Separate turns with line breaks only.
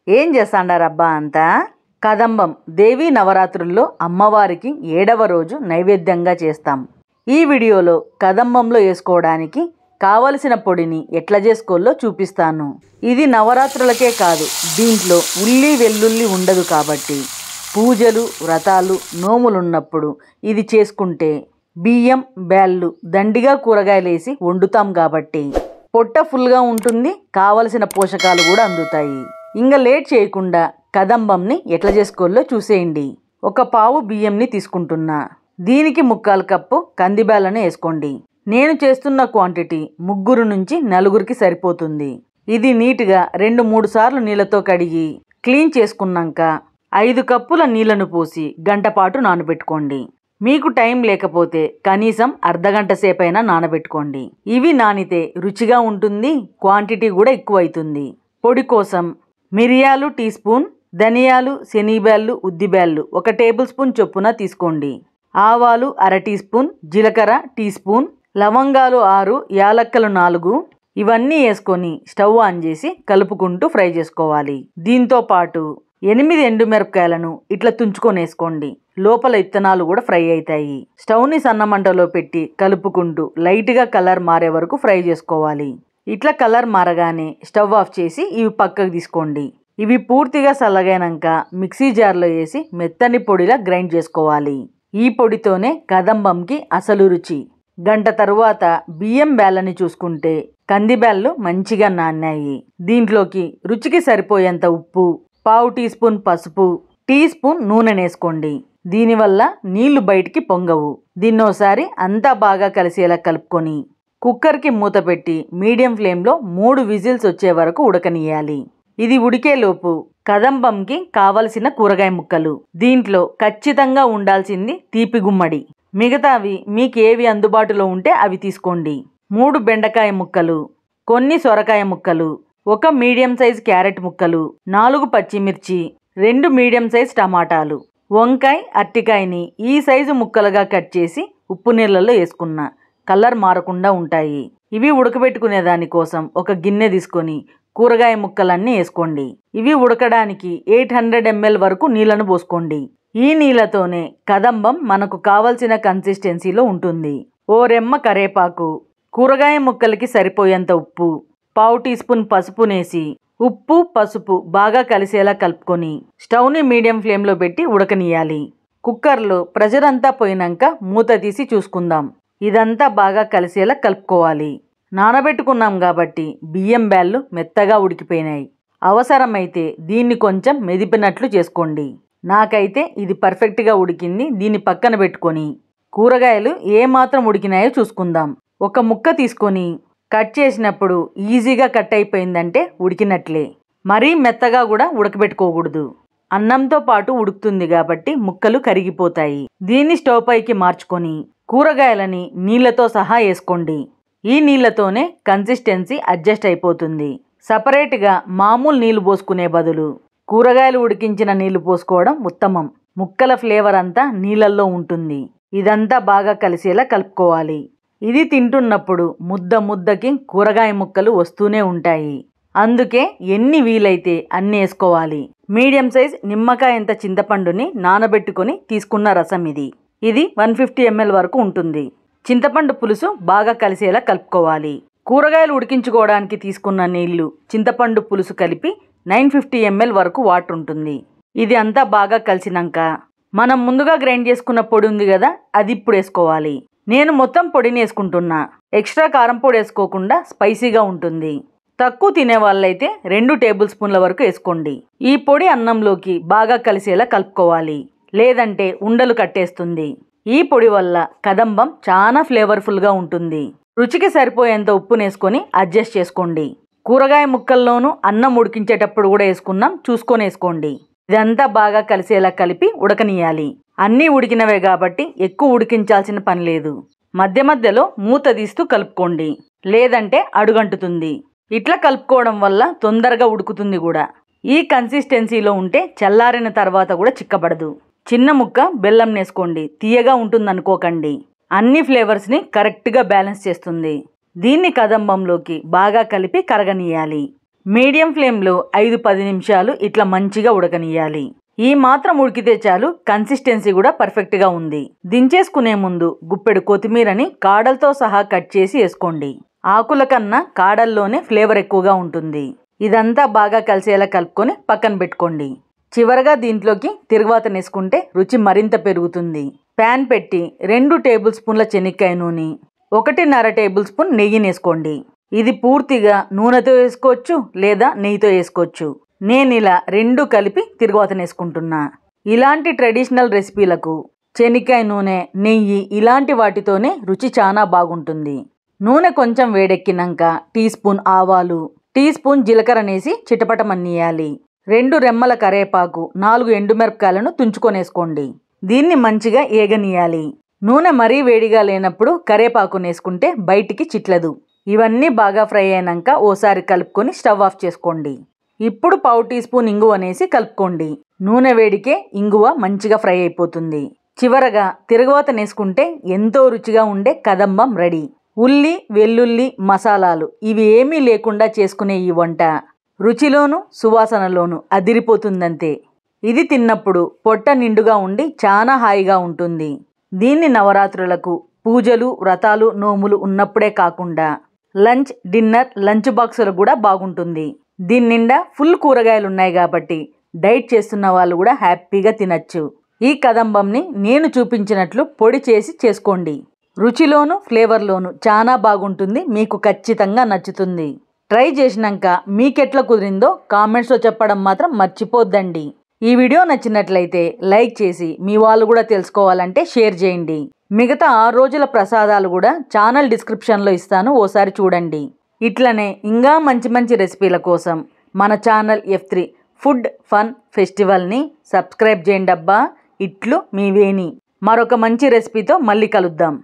ఏం చేస్తాండారబ్బా అంతా? కదంబం దేవీ నవరాత్రుల్లో అమ్మవారికి 7వ రోజు నైవేద్యంగా చేస్తాం. ఈ వీడియోలో కదంబంలో వేసుకోవడానికి కావలసిన పొడిని ఎట్లా చేసుకోవాలో చూపిస్తాను. ఇది నవరాత్రులకే కాదు, దీంట్లో ఉల్లి వెల్లుల్లి ఉండదు కాబట్టి పూజలు, వ్రతాలు, నోములున్నప్పుడు ఇది చేసుకుంటే బియ్యం, బ్యాళ్ళు, దండిగా కూరగాయలేసి వండుతాం కాబట్టి పొట్ట ఫుల్గా ఉంటుంది, కావలసిన పోషకాలు కూడా అందుతాయి. ఇంకా లేట్ చేయకుండా కదంబంని ఎట్లా చేసుకోవాలో చూసేయండి. ఒక పావు బియ్యంని తీసుకుంటున్నా. దీనికి 3/4 కప్పు కందిబ్యాళ్ళను వేసుకోండి. నేను చేస్తున్న క్వాంటిటీ 3 నుంచి 4కి సరిపోతుంది. ఇది నీట్గా 2-3 సార్లు నీళ్ళతో కడిగి క్లీన్ చేసుకున్నాక 5 కప్పుల నీళ్లను పోసి గంట పాటు నానబెట్టుకోండి. మీకు టైం లేకపోతే కనీసం అర్ధగంట సేపైనా నానబెట్టుకోండి. ఇవి నానితే రుచిగా ఉంటుంది, క్వాంటిటీ కూడా ఎక్కువ అవుతుంది. పొడి కోసం మిరియాలు టీ స్పూన్, ధనియాలు, శనగబ్యాళ్ళు, ఉద్దిబ్యాళ్ళు 1 టేబుల్ స్పూన్ చొప్పున తీసుకోండి. ఆవాలు 1/2 టీ స్పూన్, జీలకర్ర టీ స్పూన్, లవంగాలు 6, యాలక్కలు 4 ఇవన్నీ వేసుకొని స్టవ్ ఆన్ చేసి కలుపుకుంటూ ఫ్రై చేసుకోవాలి. దీంతో పాటు 8 ఎండుమిరపకాయలను ఇట్లా తుంచుకొని వేసుకోండి. లోపల ఇత్తనాలు కూడా ఫ్రై అవుతాయి. స్టవ్ని సన్నమంటలో పెట్టి కలుపుకుంటూ లైట్గా కలర్ మారే వరకు ఫ్రై చేసుకోవాలి. ఇట్లా కలర్ మారగానే స్టవ్ ఆఫ్ చేసి ఇవి పక్కకు తీసుకోండి. ఇవి పూర్తిగా చల్లగైనాక మిక్సీ జార్లో వేసి మెత్తని పొడిలా గ్రైండ్ చేసుకోవాలి. ఈ పొడితోనే కదంబంకి అసలు రుచి. గంట తరువాత బియ్యం బ్యాళ్ళని చూసుకుంటే కందిబ్యాళ్ళు మంచిగా నానాయి. దీంట్లోకి రుచికి సరిపోయేంత ఉప్పు, పావు టీ స్పూన్ పసుపు, టీ స్పూన్ నూనె వేసుకోండి. దీనివల్ల నీళ్లు బయటికి పొంగవు. దీన్నోసారి అంతా బాగా కలిసేలా కలుపుకొని కుక్కర్కి మూత పెట్టి మీడియం ఫ్లేమ్లో 3 విజిల్స్ వచ్చే వరకు ఉడకనియాలి. ఇది ఉడికేలోపు కదంబంకి కావలసిన కూరగాయ ముక్కలు. దీంట్లో ఖచ్చితంగా ఉండాల్సింది తీపి గుమ్మడి. మిగతావి మీకేవి అందుబాటులో ఉంటే అవి తీసుకోండి. 3 బెండకాయ ముక్కలు, కొన్ని సొరకాయ ముక్కలు, 1 మీడియం సైజ్ క్యారెట్ ముక్కలు, 4 పచ్చిమిర్చి, 2 మీడియం సైజ్ టమాటాలు, వంకాయ, అరటికాయని ఈ సైజు ముక్కలుగా కట్ చేసి ఉప్పు నీళ్ళలో వేసుకున్నా. కలర్ మారకుండా ఉంటాయి. ఇవి ఉడకబెట్టుకునే దానికోసం ఒక గిన్నె తీసుకొని కూరగాయ ముక్కలన్నీ వేసుకోండి. ఇవి ఉడకడానికి 800 ml వరకు నీళ్లను పోసుకోండి. ఈ నీళ్లతోనే కదంబం మనకు కావలసిన కన్సిస్టెన్సీలో ఉంటుంది. ఓ రెమ్మ కరేపాకు, కూరగాయ ముక్కలకి సరిపోయేంత ఉప్పు, పావు టీ స్పూన్ పసుపునేసి ఉప్పు, పసుపు బాగా కలిసేలా కలుపుకొని స్టవ్ని మీడియం ఫ్లేమ్లో పెట్టి ఉడకనియాలి. కుక్కర్లో ప్రెషర్ అంతా పోయినాక మూత తీసి చూసుకుందాం. ఇదంతా బాగా కలిసేలా కలుపుకోవాలి. నానబెట్టుకున్నాం కాబట్టి బియ్యం బ్యాళ్ళు మెత్తగా ఉడికిపోయినాయి. అవసరమైతే దీన్ని కొంచెం మెదిపినట్లు చేసుకోండి. నాకైతే ఇది పర్ఫెక్ట్గా ఉడికింది. దీన్ని పక్కన పెట్టుకొని కూరగాయలు ఏమాత్రం ఉడికినాయో చూసుకుందాం. ఒక ముక్క తీసుకొని కట్ చేసినప్పుడు ఈజీగా కట్ అయిపోయిందంటే ఉడికినట్లే. మరీ మెత్తగా కూడా ఉడకబెట్టుకోకూడదు. అన్నంతో పాటు ఉడుకుతుంది కాబట్టి ముక్కలు కరిగిపోతాయి. దీన్ని స్టవ్ పైకి మార్చుకొని కూరగాయలని నీళ్లతో సహా వేసుకోండి. ఈ నీళ్లతోనే కన్సిస్టెన్సీ అడ్జస్ట్ అయిపోతుంది. సపరేట్గా మామూలు నీళ్లు పోసుకునే బదులు కూరగాయలు ఉడికించిన నీళ్లు పోసుకోవడం ఉత్తమం. ముక్కల ఫ్లేవర్ అంతా నీళ్ళల్లో ఉంటుంది. ఇదంతా బాగా కలిసేలా కలుపుకోవాలి. ఇది తింటున్నప్పుడు ముద్ద ముద్దకి కూరగాయ ముక్కలు వస్తూనే ఉంటాయి. అందుకే ఎన్ని వీలైతే అన్ని వేసుకోవాలి. మీడియం సైజ్ నిమ్మకాయ ఎంత చింతపండుని నానబెట్టుకొని తీసుకున్న రసం ఇది. ఇది 150 ml వరకు ఉంటుంది. చింతపండు పులుసు బాగా కలిసేలా కలుపుకోవాలి. కూరగాయలు ఉడికించుకోవడానికి తీసుకున్న నీళ్లు, చింతపండు పులుసు కలిపి 950 ml వరకు వాటర్ ఉంటుంది. ఇది అంతా బాగా కలిసినాక మనం ముందుగా గ్రైండ్ చేసుకున్న పొడి ఉంది కదా, అది ఇప్పుడు వేసుకోవాలి. నేను మొత్తం పొడిని వేసుకుంటున్నా. ఎక్స్ట్రా కారం పొడి వేసుకోకుండా స్పైసీగా ఉంటుంది. తక్కువ తినే వాళ్ళైతే 2 టేబుల్ స్పూన్ల వరకు వేసుకోండి. ఈ పొడి అన్నంలోకి బాగా కలిసేలా కలుపుకోవాలి, లేదంటే ఉండలు కట్టేస్తుంది. ఈ పొడి వల్ల కదంబం చాలా ఫ్లేవర్ఫుల్గా ఉంటుంది. రుచికి సరిపోయేంత ఉప్పునేసుకొని అడ్జస్ట్ చేసుకోండి. కూరగాయ ముక్కల్లోనూ అన్నం ఉడికించేటప్పుడు కూడా వేసుకున్నాం, చూసుకొని వేసుకోండి. ఇదంతా బాగా కలిసేలా కలిపి ఉడకనియాలి. అన్నీ ఉడికినవే కాబట్టి ఎక్కువ ఉడికించాల్సిన పని లేదు. మధ్య మధ్యలో మూత తీస్తూ కలుపుకోండి, లేదంటే అడుగంటుతుంది. ఇట్లా కలుపుకోవడం వల్ల తొందరగా ఉడుకుతుంది కూడా. ఈ కన్సిస్టెన్సీలో ఉంటే చల్లారిన తర్వాత కూడా చిక్కబడదు. చిన్న ముక్క బెల్లం వేసుకోండి, తీయగా ఉంటుందనుకోకండి. అన్ని ఫ్లేవర్స్ని కరెక్ట్గా బ్యాలెన్స్ చేస్తుంది. దీన్ని కదంబంలోకి బాగా కలిపి కరగనీయాలి. మీడియం ఫ్లేమ్లో 5-10 నిమిషాలు ఇట్లా మంచిగా ఉడకనియాలి. ఈ మాత్రం ఉడికితే చాలు. కన్సిస్టెన్సీ కూడా పర్ఫెక్ట్గా ఉంది. దించేసుకునే ముందు గుప్పెడు కొత్తిమీరని కాడలతో సహా కట్ చేసి వేసుకోండి. ఆకుల కన్నా కాడల్లోనే ఫ్లేవర్ ఎక్కువగా ఉంటుంది. ఇదంతా బాగా కలిసేలా కలుపుకొని పక్కన పెట్టుకోండి. చివరగా దీంట్లోకి తిరగవాతను వేసుకుంటే రుచి మరింత పెరుగుతుంది. ప్యాన్ పెట్టి 2 టేబుల్ స్పూన్ల శనక్కాయ నూనె, 1.5 టేబుల్ స్పూన్ నెయ్యిని వేసుకోండి. ఇది పూర్తిగా నూనెతో వేసుకోవచ్చు లేదా నెయ్యితో వేసుకోవచ్చు. నేను ఇలా 2 కలిపి తిరగవాతను వేసుకుంటున్నా. ఇలాంటి ట్రెడిషనల్ రెసిపీలకు శనక్కాయ నూనె, నెయ్యి ఇలాంటి వాటితోనే రుచి చాలా బాగుంటుంది. నూనె కొంచెం వేడెక్కినాక టీ స్పూన్ ఆవాలు, టీ స్పూన్ జీలకర్రనేసి చిటపటమన్నియాలి. 2 రెమ్మల కరేపాకు, 4 ఎండుమిరపకాయలను తుంచుకొనేసుకోండి. దీన్ని మంచిగా ఏగనీయాలి. నూనె మరీ వేడిగా లేనప్పుడు కరేపాకుని వేసుకుంటే బయటికి చిట్లదు. ఇవన్నీ బాగా ఫ్రై అయినాక ఓసారి కలుపుకొని స్టవ్ ఆఫ్ చేసుకోండి. ఇప్పుడు 1/2 టీ స్పూన్ ఇంగువ అనేసి కలుపుకోండి. నూనె వేడికే ఇంగువ మంచిగా ఫ్రై అయిపోతుంది. చివరగా తిరగవాతను వేసుకుంటే ఎంతో రుచిగా ఉండే కదంబం రెడీ. ఉల్లి, వెల్లుల్లి, మసాలాలు ఇవి ఏమీ లేకుండా చేసుకునే ఈ వంట రుచిలోను సువాసనలోను అదిరిపోతుందంతే. ఇది తిన్నప్పుడు పొట్ట నిండుగా ఉండి చాలా హాయిగా ఉంటుంది. దీన్ని నవరాత్రులకు, పూజలు, వ్రతాలు, నోములు ఉన్నప్పుడే కాకుండా లంచ్, డిన్నర్, లంచ్ బాక్సులు కూడా బాగుంటుంది. దీని నిండా ఫుల్ కూరగాయలు ఉన్నాయి కాబట్టి డైట్ చేస్తున్న వాళ్ళు కూడా హ్యాపీగా తినచ్చు. ఈ కదంబంని నేను చూపించినట్లు పొడి చేసి చేసుకోండి. రుచిలోను ఫ్లేవర్లోను చాలా బాగుంటుంది. మీకు ఖచ్చితంగా నచ్చుతుంది. ట్రై చేసినాక మీకెట్లా కుదిరిందో కామెంట్స్లో చెప్పడం మాత్రం మర్చిపోద్దండి. ఈ వీడియో నచ్చినట్లయితే లైక్ చేసి మీ వాళ్ళు కూడా తెలుసుకోవాలంటే షేర్ చేయండి. మిగతా 6 రోజుల ప్రసాదాలు కూడా ఛానల్ డిస్క్రిప్షన్లో ఇస్తాను, ఓసారి చూడండి. ఇట్లనే ఇంకా మంచి మంచి రెసిపీల కోసం మన ఛానల్ F3 ఫుడ్ ఫన్ ఫెస్టివల్ని సబ్స్క్రైబ్ చేయండి అబ్బా. ఇట్లు మీ వేణి. మరొక మంచి రెసిపీతో మళ్ళీ కలుద్దాం.